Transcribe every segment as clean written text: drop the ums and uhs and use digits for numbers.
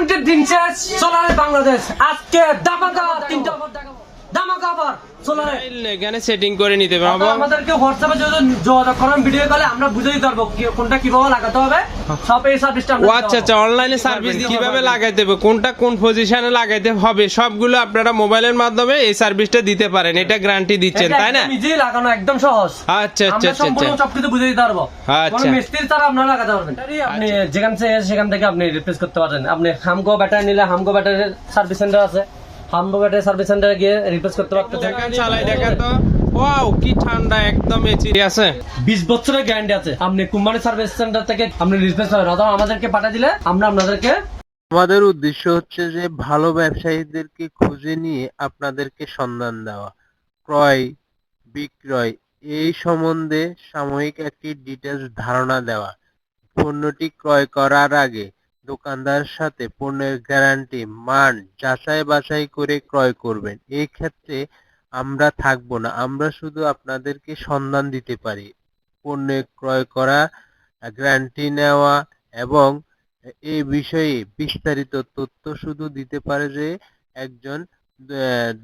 গ্যারান্টির দিন শেষ সোলারে বাংলাদেশ আজকে ধামাকা তিনটা অফার দেখাবো ধামাকা অফার সোলারে এখানে সেটিং করে নিতে পারবো আমাদেরকে হোয়াটসঅ্যাপে যদি যোগাযোগ করেন ভিডিও কলে আমরা বুঝিয়ে দিতে পারবো কোনটা কিভাবে লাগাতে হবে সব এই সার্ভিসটা আমরা আচ্ছা আচ্ছা অনলাইনে সার্ভিস কিভাবে লাগাইতে হবে কোনটা কোন পজিশনে লাগাইতে হবে সবগুলো আপনারা মোবাইলের মাধ্যমে এই সার্ভিসটা দিতে পারেন এটা গ্যারান্টি দিচ্ছেন তাই না নিজেই লাগানো একদম সহজ আচ্ছা আচ্ছা আমরা সম্পূর্ণ সবকিছু বুঝিয়ে দিতে পারবো আচ্ছা কোন মিস্ত্রি ছাড়া আপনারা লাগাতে পারবেন আপনি সেখান থেকে আপনি রিপ্লেস করতে পারেন আপনি হামগো ব্যাটারি নিলে হামগো ব্যাটারির সার্ভিস সেন্টার আছে হামগো ব্যাটারি সার্ভিস সেন্টারে গিয়ে রিপ্লেস করতে পারতেন দেখেন চালাই দেখেন তো ওয়াও কি ঠান্ডা একদম এসি আছে 20 বছরের গ্যারান্টি আছে আপনি কোম্পানি সার্ভিস সেন্টার থেকে আপনি রিপ্লেস করেন অথবা আমাদেরকে পাঠিয়ে দিলে আমরা আপনাদেরকে আমাদের উদ্দেশ্য হচ্ছে যে ভালো ব্যবসায়ীদেরকে খুঁজে নিয়ে আপনাদেরকে সন্ধান দেওয়া ক্রয় বিক্রয় এই সম্বন্ধে সাময়িক একটি ডিটেলস ধারণা দেওয়া পণ্যটি ক্রয় করার আগে দোকানদারের সাথে পণ্যের গ্যারান্টি মান যাচাই বাছাই করে ক্রয় করবেন এই ক্ষেত্রে আমরা থাকবো না আমরা শুধু আপনাদেরকে সন্ধান দিতে পারি পণ্য ক্রয় করা গ্যারান্টি নেওয়া এবং এই বিষয়ে বিস্তারিত তথ্য শুধু দিতে পারে যে একজন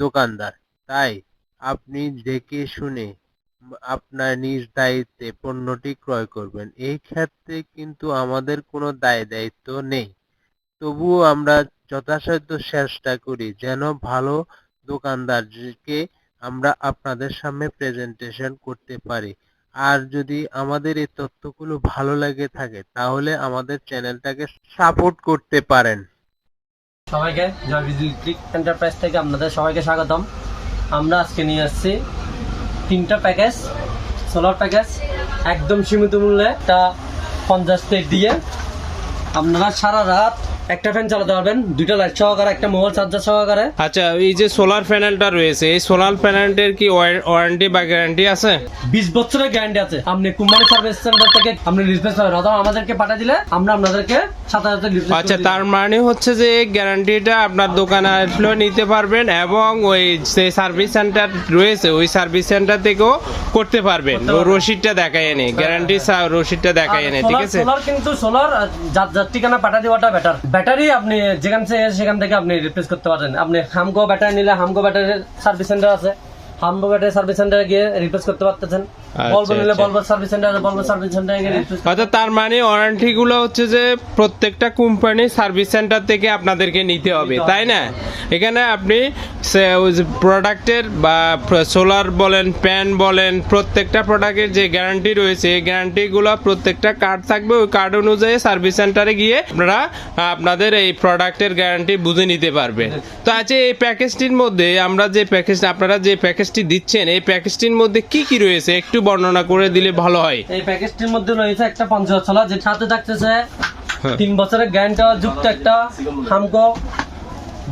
দোকানদার তাই আপনি দেখে শুনে আপনার নিজ দায়িত্বে পণ্যটি ক্রয় করবেন এই ক্ষেত্রে কিন্তু আমাদের কোনো দায়িত্ব নেই তবুও আমরা যথাসাধ্য চেষ্টা করি যেন ভালো দোকানদারকে আমরা আপনাদের সামনে প্রেজেন্টেশন করতে পারি আর যদি আমাদের এই তথ্যগুলো ভালো লাগে থাকে তাহলে আমাদের চ্যানেলটাকে সাপোর্ট করতে পারেন সবাইকে জয় বিজলি ক্লিক এন্টারপ্রাইজ থেকে আপনাদের সবাইকে স্বাগতম আমরা আজকে নিয়ে আসছি তিনটা প্যাকেজ সোলার প্যাকেজ একদম সীমিত মূল্যে একটা 50 প্লেট দিয়ে আপনারা সারা রাত একটা ফ্যান চালাতে পারবেন দুইটা লাইট সহকারে একটা মোবাইল চার্জার সহকারে আচ্ছা এই যে সোলার প্যানেলটা রয়েছে এই সোলার প্যানেলটার কি ওয়ারেন্টি বা গ্যারান্টি আছে 20 বছরের গ্যারান্টি আছে আপনি কোম্পানি সার্ভিস সেন্টার থেকে আপনি রিপ্লেস করেন অথবা আমাদেরকে পাঠিয়ে দিলে আমরা আপনাদেরকে 7000 রিপ্লেস আচ্ছা তার মানে হচ্ছে যে গ্যারান্টিটা আপনার দোকানে আসলে নিতে পারবেন এবং ওই যে সার্ভিস সেন্টার রয়েছে ওই সার্ভিস সেন্টার থেকেও করতে পারবেন ও রসিদটা দেখায় এনে গ্যারান্টি রসিদটা দেখায় এনে ঠিক আছে সোলার কিন্তু সোলার যার ঠিকানা পাঠিয়ে দেওয়াটা বেটার ব্যাটারি আপনি সেখান থেকে আপনি রিপ্লেস করতে পারেন আপনি হামগো ব্যাটারি নিলে হামগো ব্যাটারির সার্ভিস সেন্টার আছে হামগো ব্যাটারি সার্ভিস সেন্টারে গিয়ে রিপ্লেস করতে পারতেছেন বলবো নিলে বলবো সার্ভিস সেন্টারে বলবো সার্ভিস সেন্টারে গিয়ে রিপ্লেস অর্থাৎ তার মানে ওয়ারেন্টি গুলো হচ্ছে যে প্রত্যেকটা কোম্পানি সার্ভিস সেন্টার থেকে আপনাদেরকে নিতে হবে তাই না এখানে আপনি প্রোডাক্টের বা সোলার বলেন প্যান বলেন প্রত্যেকটা প্রোডাক্টের যে গ্যারান্টি রয়েছে এই গ্যারান্টিগুলো প্রত্যেকটা কার্ড থাকবে ওই কার্ড অনুযায়ী সার্ভিস সেন্টারে গিয়ে আপনারা আপনাদের এই প্রোডাক্টের গ্যারান্টি বুঝে নিতে পারবেন তো আচ্ছা এই প্যাকেজটির মধ্যে আমরা যে প্যাকেজ আপনারা যে প্যাকেজটি দিচ্ছেন এই প্যাকেজটির মধ্যে কি কি রয়েছে একটু বর্ণনা করে দিলে ভালো হয় এই প্যাকেজটির মধ্যে রয়েছে একটা 50 সোলার যে সাথে থাকতেছে 3 বছরের গ্যারান্টি যুক্ত একটা হামগো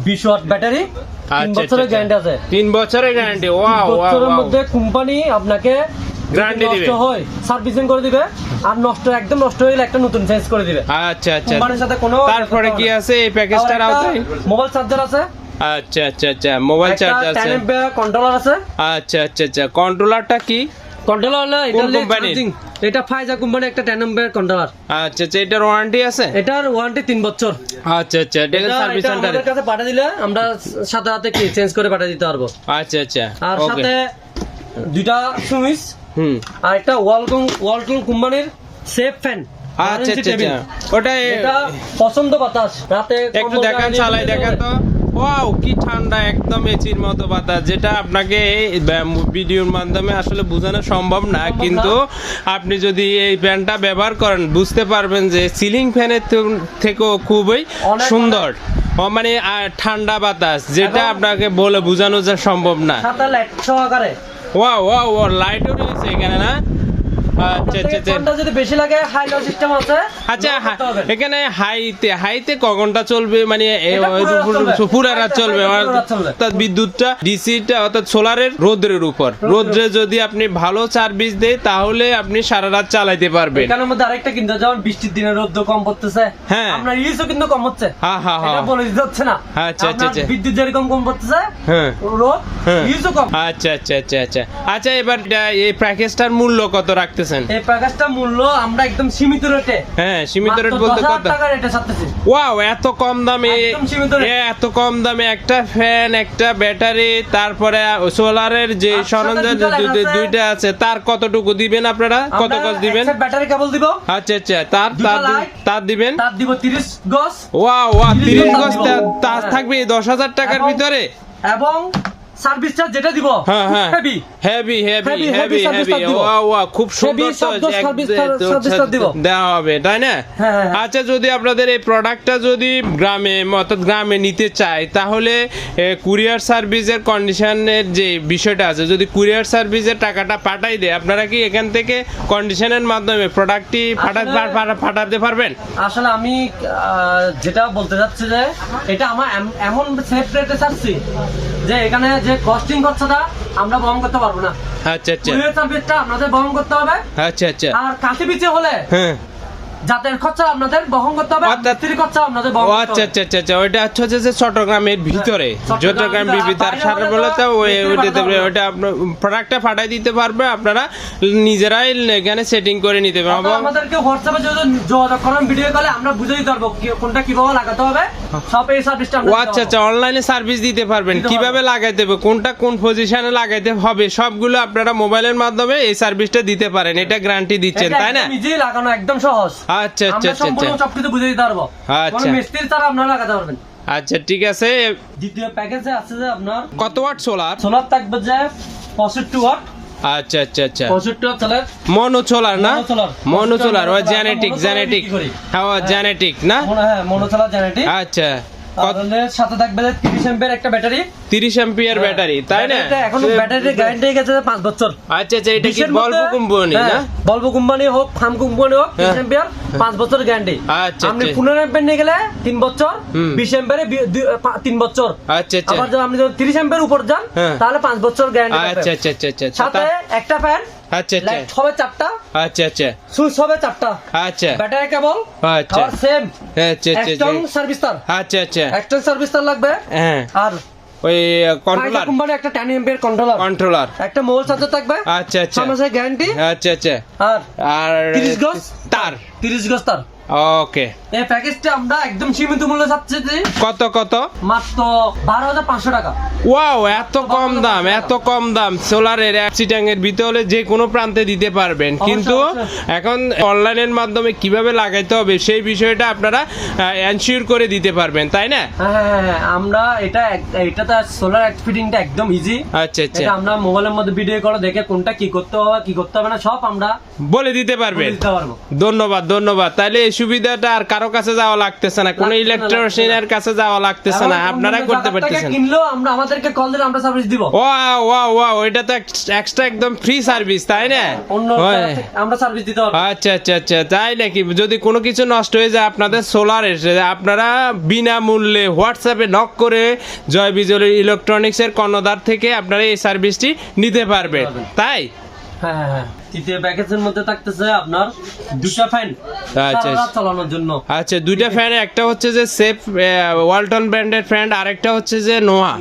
20 ওয়াট ব্যাটারি 3 বছরের গ্যারান্টি আছে 3 বছরের গ্যারান্টি ওয়াও বছরের মধ্যে কোম্পানি আপনাকে গ্যারান্টি দিবে হয় সার্ভিসিং করে দিবে আর একদম নষ্ট হয়ে গেলে একটা নতুন চেঞ্জ করে দিবে আচ্ছা আচ্ছা কোম্পানির সাথে কোনো তারপরে কি আছে এই প্যাকেজটার আওতায় মোবাইল চার্জার আছে আচ্ছা আচ্ছা আচ্ছা মোবাইল চার্জার আছে 10 এমপি কন্ট্রোলার আছে আচ্ছা আচ্ছা আচ্ছা কন্ট্রোলারটা কি কন্ট্রোলার হলো কোন কোম্পানি এটা ফাইজা কোম্পানি একটা 10 এমপি কন্ট্রোলার আচ্ছা আচ্ছা এটার ওয়ারেন্টি আছে এটার ওয়ারেন্টি 3 বছর আচ্ছা আচ্ছা এটা সার্ভিস সেন্টারে আমাদের কাছে পাঠিয়ে দিলে আমরা সাথে সাথে কি চেঞ্জ করে পাঠিয়ে দিতে পারবো আচ্ছা আচ্ছা আর সাথে দুইটা সুইচ আর একটা ওয়ালটন কোম্পানির সেফ ফ্যান আচ্ছা আচ্ছা আচ্ছা ওটা এটা পছন্দ বাতাস রাতে একটু দেখেন চালাই দেখেন তো ওয়াও কি ঠান্ডা একদম এসির মতো বাতাস যেটা আপনাকে ভিডিওর মাধ্যমে আসলে বোঝানো সম্ভব না কিন্তু আপনি যদি এই ফ্যানটা ব্যবহার করেন বুঝতে পারবেন যে সিলিং ফ্যানের থেকেও খুবই সুন্দর মানে ঠান্ডা বাতাস যেটা আপনাকে বলে বোঝানো যা সম্ভব না সাথে লাইট সহকারে ওয়াও ওয়াও ওয়াও লাইটও রয়েছে এখানে না আচ্ছা আচ্ছা ঘন্টা যদি বেশি লাগে হাই লো সিস্টেম আছে আচ্ছা এখানে হাইতে ক ঘন্টা চলবে মানে পুরা রাত চলবে অর্থাৎ বিদ্যুৎটা ডিসিটা অর্থাৎ সোলারের রোদ্রের উপর রোদ্রে যদি আপনি ভালো সার্ভিস দেয় তাহলে আপনি সারা রাত চালাইতে পারবেন এখানের মধ্যে আরেকটা কিন্তু যেমন বৃষ্টির দিনে রোদ্র কম পড়তেছে হ্যাঁ আপনার ইউজও কিন্তু কম হচ্ছে হ্যাঁ হ্যাঁ হ্যাঁ এটা বলে দিতে হচ্ছে না আচ্ছা আচ্ছা আচ্ছা বিদ্যুৎ যেরকম কম পড়তেছে হ্যাঁ রোদ হ্যাঁ। ইউজও কম। আচ্ছা আচ্ছা আচ্ছা আচ্ছা আচ্ছা, এবার এই প্যাকেজটার মূল্য কত রাখতেছেন? এই প্যাকেজটা মূল্য আমরা একদম সীমিত রেটে, হ্যাঁ সীমিত রেট মাত্র বলতে 10,000 কত? টাকা রেটে ছাড়তেছি। ওয়াও, এত কম দামে, একদম সীমিত rate। এত কম দামে একটা ফ্যান, একটা ব্যাটারি, তারপরে সোলারের যে আর সাথে সরঞ্জাম দুটো লাইট আছে। দুইটা আছে, তার কতটুকু দিবেন আপনারা? কত আমরা গজ দিবেন? এক সেট ব্যাটারি কেবল দিব, আচ্ছা আচ্ছা, তার দুটো তার লাইট। তার দিবেন? তার দিব 30 গজ ওয়াও ওয়াও, 30 30 গজ গজ দিব। তার হ্যাঁ। থাকবে 10,000 টাকার এবং- ভিতরে? এবং সার্ভিস চার্জ যেটা দিব হ্যাঁ হ্যাঁ, heavy heavy heavy Heavy, heavy heavy service heavy, টা দিব। ওয়াও ওয়াও, খুব সুন্দর তো, শব্দ service টা দিব। দেওয়া হবে, তাই না? হ্যাঁ, হ্যাঁ, হ্যাঁ। আচ্ছা, যদি আপনাদের এই প্রোডাক্টটা যদি গ্রামে, অর্থাৎ গ্রামে নিতে চায়, তাহলে কুরিয়ার সার্ভিসের কন্ডিশনের যে বিষয়টা আছে, যদি কুরিয়ার সার্ভিসের টাকাটা পাঠাই দেয়, আপনারা কি এখান থেকে কন্ডিশনের মাধ্যমে প্রোডাক্টটি পাঠাতে পারবেন? আসলে আমি যেটা বলতে চাচ্ছি যে এটা আমার এমন সেফ রেটে ছাড়ছি যে এখানে যে কস্টিং খরচাটা আমরা বহন করতে পারবো না। আচ্ছা আচ্ছা কুরিয়ার সার্ভিসটা আপনাদের বহন করতে হবে, আচ্ছা আচ্ছা, আর কাছে পিছে হলে হ্যাঁ, যাতায়াত খরচা আপনাদের বহন করতে হবে, অর্থাৎ- মিস্ত্রি খরচা আপনাদের বহন ও করতে আচ্ছা হবে। আচ্ছা আচ্ছা আচ্ছা, ওইটা হচ্ছে যে চট্টগ্রামের ভিতরে, চট্টগ্রাম তার বাইরে সারা হলে বলে তো তো ওইটাতে বিক্রি করতে ওইটা আপনার প্রোডাক্টটা পাঠাই দিতে পারবে, আপনারা নিজেরাই এখানে সেটিং করে নিতে পারবেন। আপনারা আমাদেরকে হোয়াটসঅ্যাপে যদি যোগাযোগ করেন ভিডিও কলে, আমরা বুঝে দিতে পারবো কোনটা কিভাবে লাগাতে হবে, সব এই সার্ভিসটা ও আমরা আচ্ছা আচ্ছা, অনলাইনে সার্ভিস দিতে পারবেন, দিতে কিভাবে লাগাইতে হবে, কোনটা কোন পজিশনে লাগাইতে হবে, সবগুলো আপনারা মোবাইলের মাধ্যমে এই সার্ভিসটা দিতে পারেন, এটা গ্যারান্টি দিচ্ছেন, তাই না? নিজেই লাগানো একদম সহজ। আচ্ছা আচ্ছা আমরা আচ্ছা সম্পূর্ণ আচ্ছা সবকিছু বুঝে দিতে পারবো, আচ্ছা। কোনো মিস্ত্রি ছাড়া আপনারা লাগাতে পারবেন। আচ্ছা, ঠিক আছে। দ্বিতীয় প্যাকেজে আছে যে আপনার কত ওয়াট সোলার? সোলার থাকবে যে 65 ওয়াট, আচ্ছা আচ্ছা আচ্ছা, 65 ওয়াট সোলার, মনো সোলার না? Mono solar। মনো সোলার, ও আমরা জেনেটিক mono solar জেনেটিক, বিক্রি করি। হ্যাঁ জেনেটিক না? হ্যাঁ মনো সোলার জেনারেটর। আচ্ছা, আর এর সাথে থাকবে যে 30 এম্পিয়ার একটা ব্যাটারি, 30 এম্পিয়ার ব্যাটারি, তাই না? এখন ব্যাটারির গ্যারান্টি গেছে 5 বছর। আচ্ছা আচ্ছা, এটা কি 20 এর বলবো মধ্যে- কোম্পানি না? হ্যাঁ, বলবো কোম্পানি হোক, ফার্ম কোম্পানি হোক, 30 হ্যাঁ। এম্পিয়ার 5 বছর গ্যারান্টি। আচ্ছা, আপনি আচ্ছা। 15 এম্পিয়ার নিয়ে গেলে 3 বছর, হুম। 20 এম্পিয়ারে 3 বছর। আচ্ছা আচ্ছা আবার যদি আপনি যদি 30 এম্পিয়ার উপর যান হ্যাঁ। তাহলে 5 বছর গ্যারান্টি আচ্ছা আচ্ছা আচ্ছা আচ্ছা, সাথে একটা ফ্যান, আচ্ছা আচ্ছা লাইট হবে 4টা, আচ্ছা আচ্ছা সুইচ হবে 4টা, আচ্ছা ব্যাটারি কেবল আচ্ছা আর সেম আচ্ছা আচ্ছা এক্সটার্ন সার্ভিস তার, আচ্ছা আচ্ছা, এক্সটার্ন সার্ভিস তার লাগবে। হ্যাঁ, আর ওই ফাইবার কন্ট্রোলার, কোম্পানি একটা 10 এম্পিয়ার কন্ট্রোলার, কন্ট্রোলার, একটা মোবাইল চার্জার থাকবে, আচ্ছা আচ্ছা 6 মাসের গ্যারান্টি, আচ্ছা আচ্ছা, আর আর 30 গজ তার, 30 গজ তার। ওকে। এই প্যাকেজটা আমরা একদম সীমিত মূল্যে চাচ্ছি যে কত কত? মাত্র 12,500 টাকা। ওয়াও, এত কম দাম, এত কম দাম সোলারের চিটাং এর ভিতরে যে কোনো প্রান্তে দিতে পারবেন, কিন্তু অবশ্যই। এখন অনলাইনের মাধ্যমে কিভাবে লাগাইতে হবে সেই বিষয়টা আপনারা এনশিওর করে দিতে পারবেন, তাই না? হ্যাঁ, আমরা এটা সোলার ফিটিংটা একদম ইজি। আচ্ছা আচ্ছা, এটা আমরা মোবাইলের মধ্যে ভিডিও করে দেখে কোনটা কি করতে হবে কি করতে হবে না সব আমরা বলে দিতে বলে পারবেন। দিতে পারবো। ধন্যবাদ ধন্যবাদ। তাইলে এই সুবিধাটা আর কারো কাছে যাওয়া লাগতেছে না, কোনো লাগতেছে না, ইলেকট্রিশিয়ানের কাছে যাওয়া লাগতেছে না, এবং আপনারা অন্য করতে জায়গা থেকে পারতেছেন। কিনলেও আমাদেরকে কল দিলে আমরা সার্ভিস দিব। ওয়াও ওয়াও ওয়াও, এটা তো এক্সট্রা একদম ফ্রি সার্ভিস, তাই না? অন্য হয়। জায়গা থেকে আমরা সার্ভিস দিতে পারবো। আচ্ছা আচ্ছা আচ্ছা, তাই নাকি? যদি কোনো কিছু নষ্ট হয়ে যায় আপনাদের সোলারের, আপনারা বিনামূল্যে হোয়াটসঅ্যাপে নক করে জয় বিজলি ইলেকট্রনিক্স এর কর্ণধার থেকে আপনারা এই সার্ভিসটি নিতে পারবেন, তাই? হ্যাঁ। তৃতীয় প্যাকেজের মধ্যে থাকতেছে আপনার দুটো ফ্যান আচ্ছা। চালানোর জন্য। আচ্ছা, দুইটা ফ্যান, একটা হচ্ছে যে সেফ ওয়ালটন ব্র্যান্ডের ফ্যান, আরেকটা হচ্ছে যে নোহা।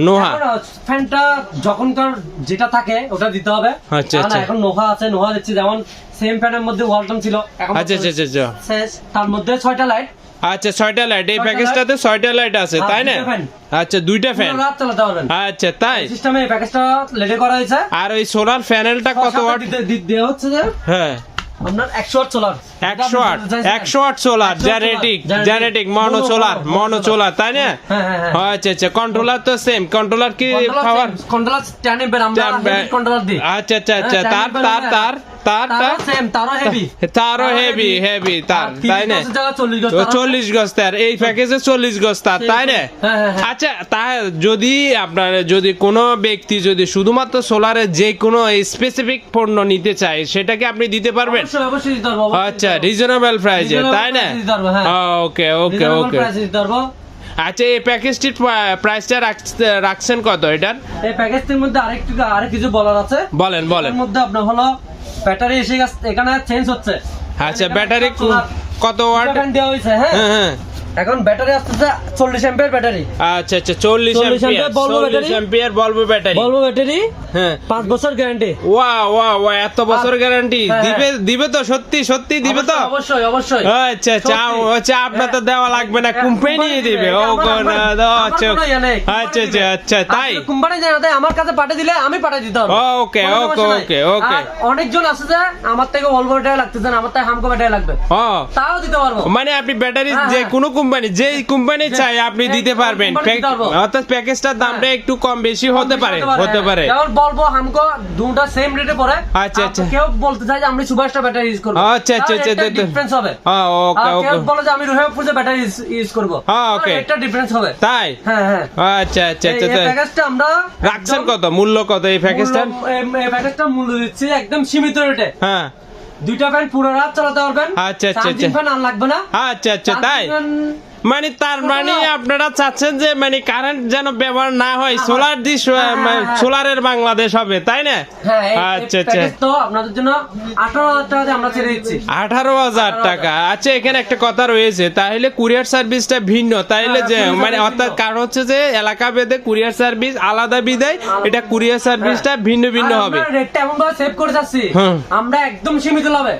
নোহা এখন ফ্যানটা যখনকার যেটা থাকে ওটা দিতে হবে। আচ্ছা, কারণ আচ্ছা। এখন নোহা আছে, নোহা দিচ্ছি, যেমন সেম ফ্যানের মধ্যে ওয়ালটন ছিল, এখন আচ্ছা আচ্ছা আচ্ছা আচ্ছা শেষ। তার মধ্যে 6টা লাইট, আচ্ছা, 6টা লাইট, এই 6টা প্যাকেজটাতে 6টা লাইট আছে, আর তাই না? দুইটা fan। আচ্ছা, দুইটা ফ্যান, পুরো রাত চালাতে পারবেন। আচ্ছা তাই। সিস্টেমে এই প্যাকেজটা লেটে করা হয়েছে। আর ওই সোলার প্যানেলটা কত ওয়াট? দেওয়া হচ্ছে যে হ্যাঁ, আপনার 100 watt solar, 100 watt, 100 watt solar, 100 watt genetic solar, genetic mono solar, mono solar, তাই না? হ্যাঁ। আচ্ছা আচ্ছা, কন্ট্রোলার তো সেম, কন্ট্রোলার কি পাওয়ার? কন্ট্রোলার 10 এম্পিয়ার, আমরা কন্ট্রোলার দিই। আচ্ছা আচ্ছা আচ্ছা, হ্যাঁ, তার 10 তার তার তার তারও সেম, তারও হেভি, তারও হেভি তার, তাই না? 40 গজ, 40 গজ তার, এই প্যাকেজে 40 গজ তার, তাই না? হ্যাঁ। আচ্ছা, তা যদি আপনার যদি কোনো ব্যক্তি যদি শুধুমাত্র সোলারের যে কোনো স্পেসিফিক পণ্য নিতে চায়, সেটা কি আপনি দিতে পারবেন? অবশ্যই দিতে পারবো। আচ্ছা, রিজনেবল প্রাইসে, Reasonable তাই না? price দিতে পারবো, হ্যাঁ। ওকে ওকে Reasonable ওকে। price দিতে পারবো। আচ্ছা, এই প্যাকেজটির প্রাইসটা রাখছেন কত এটার? এই প্যাকেজটির মধ্যে আরেক কিছু বলার আছে। বলেন বলেন। এর মধ্যে আপনার হলো ব্যাটারি এসে গেছে, এখানে চেঞ্জ হচ্ছে। আচ্ছা, ব্যাটারি কত ওয়াট? ফ্যান দেওয়া হয়েছে, হ্যাঁ। হ্যাঁ হ্যাঁ, এখন ব্যাটারি আসতেছে 40 অ্যাম্পিয়ার ব্যাটারি। আচ্ছা আচ্ছা 40 অ্যাম্পিয়ার বলবো ব্যাটারি। বলবো ব্যাটারি, হ্যাঁ 5 বছর গ্যারান্টি। ওয়া এত বছর গ্যারান্টি দিবে তো? সত্যি দিবে তো? অবশ্যই অবশ্যই। আচ্ছা আচ্ছা আপনার তো দেওয়া লাগবে না, কোম্পানি দিবে। ও আচ্ছা তাই কোম্পানি জানা দেয়, আমার কাছে পাঠিয়ে দিলে আমি পাঠিয়ে দিতে হবে। ওকে। অনেকজন আছে যে আমার থেকে ভলভো ব্যাটারি লাগতেছে না, আমার থেকে হামকো ব্যাটারি লাগবে, তাও দিতে পারবো। মানে আপনি ব্যাটারি যে কোনো কোম্পানি, যেই কোম্পানি চাই আপনি দিতে পারবেন। অর্থাৎ প্যাকেজটার দামটা একটু কম বেশি হতে পারে। যেমন বলবো হামকো দুটো সেম রেটে পড়ে। আচ্ছা কেউ বলতে চাই যে আমি সুভাষটা ব্যাটারি ইউজ করব, আচ্ছা ডিফারেন্স হবে। ওকে কেউ বলে যে আমি রোহেবপুরে ব্যাটারি ইউজ করব, ওকে একটা ডিফারেন্স হবে। তাই হ্যাঁ আচ্ছা এই প্যাকেজটা আমরা রাখছেন কত, মূল্য কত এই প্যাকেজটার? এই প্যাকেজটা মূল্য দিচ্ছি একদম সীমিত রেটে। হ্যাঁ, দুইটা ফ্যান পুরো রাত চালাতে পারবেন। আচ্ছা ফ্যান আর লাগবে না। আচ্ছা তাই মানে তার মানে আপনারা চাচ্ছেন যে মানে কারেন্ট যেন ব্যবহার না হয়, সোলারের বাংলাদেশ হবে, তাই না? আচ্ছা তো আপনাদের জন্য 18,000 টাকা আমরা ছেড়ে দিচ্ছি। 18,000 টাকা। আচ্ছা এখানে একটা কথা রয়েছে, তাহলে কুরিয়ার সার্ভিসটা ভিন্ন, তাইলে যে মানে অর্থাৎ কারণ হচ্ছে যে এলাকা ভেদে কুরিয়ার সার্ভিস আলাদা বিদায় এটা কুরিয়ার সার্ভিসটা ভিন্ন হবে। রেটটা এমন ভাবে সেভ করে যাচ্ছি আমরা একদম সীমিত লাভে।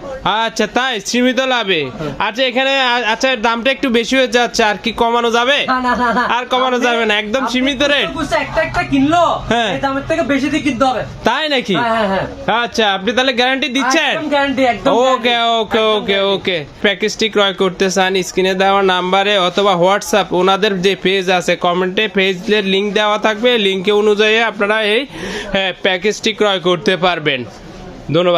আচ্ছা তাই সীমিত লাভে। আচ্ছা এখানে আচ্ছা দামটা একটু বেশি হয়ে যাচ্ছে, আর কি কমানো যাবে? আর কমানো যাবে না, একদম সীমিত রেট। একটা কিনলো এই দামের থেকে বেশি দিয়ে কিনতে হবে, তাই নাকি? আচ্ছা আপনি তাহলে গ্যারান্টি দিচ্ছেন? ওকে। প্যাকেজটি ক্রয় করতে চান স্ক্রিনে দেওয়া নাম্বারে অথবা হোয়াটসঅ্যাপ ওনাদের যে পেজ আছে কমেন্টে পেজের লিংক দেওয়া থাকবে, লিংকে অনুযায়ী আপনারা এই প্যাকেজটি ক্রয় করতে পারবেন। ধন্যবাদ।